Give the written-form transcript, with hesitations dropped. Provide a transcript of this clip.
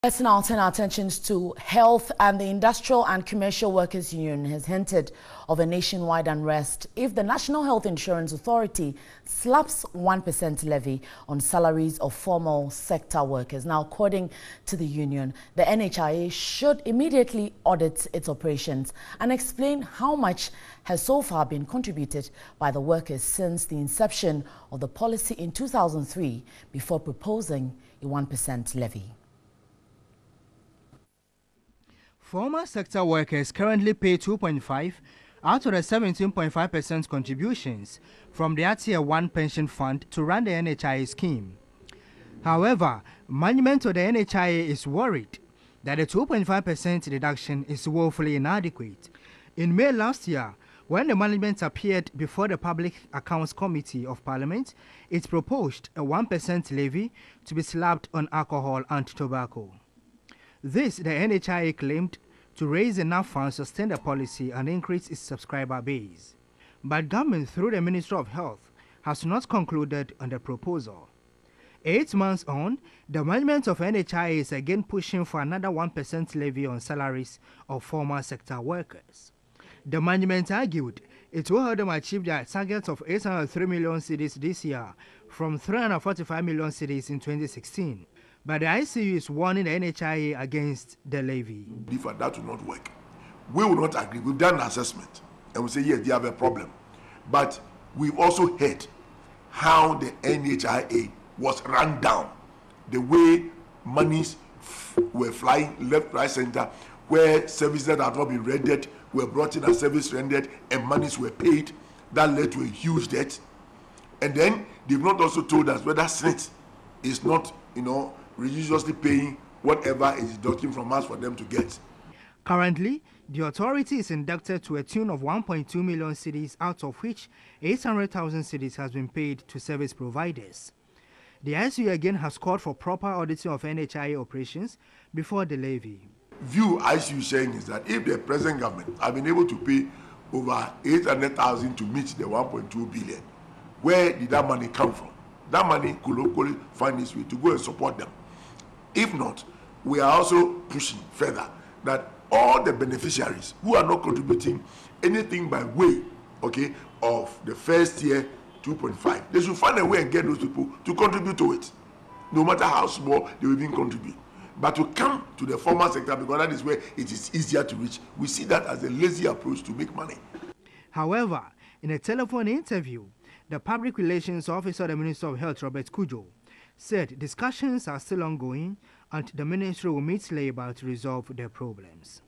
Let's now turn our attentions to health, and the Industrial and Commercial Workers Union has hinted of a nationwide unrest if the National Health Insurance Authority slaps 1% levy on salaries of formal sector workers. Now, according to the union, the NHIA should immediately audit its operations and explain how much has so far been contributed by the workers since the inception of the policy in 2003 before proposing a 1% levy. Formal sector workers currently pay 2.5 out of the 17.5% contributions from their Tier 1 pension fund to run the NHIA scheme. However, management of the NHIA is worried that the 2.5% reduction is woefully inadequate. In May last year, when the management appeared before the Public Accounts Committee of Parliament, it proposed a 1% levy to be slapped on alcohol and tobacco. This, the NHIA claimed, to raise enough funds to sustain the policy and increase its subscriber base. But government, through the Ministry of Health, has not concluded on the proposal. 8 months on, the management of NHIA is again pushing for another 1% levy on salaries of formal sector workers. The management argued it will help them achieve their target of 803 million cedis this year from 345 million cedis in 2016. But the ICU is warning the NHIA against the levy. If that will not work, we will not agree. We've done an assessment and we say, yes, they have a problem. But we've also heard how the NHIA was run down, the way monies were flying left, right, center, where services that had not been rendered were brought in as service rendered and monies were paid. That led to a huge debt. And then they've not also told us whether SNIT is not, religiously paying whatever is deducting from us for them to get. Currently, the authority is inducted to a tune of 1.2 million cedis, out of which 800,000 cedis has been paid to service providers. The ICU again has called for proper auditing of NHIA operations before the levy. View ICU saying is that if the present government have been able to pay over 800,000 to meet the 1.2 billion, where did that money come from? That money could locally find its way to go and support them. If not, we are also pushing further that all the beneficiaries who are not contributing anything by way, of the first year 2.5, they should find a way and get those people to contribute to it, no matter how small they will even contribute. But to come to the formal sector, because that is where it is easier to reach, we see that as a lazy approach to make money. However, in a telephone interview, the Public Relations Officer of the Minister of Health, Robert Kujo, said discussions are still ongoing and the ministry will meet Labour to resolve their problems.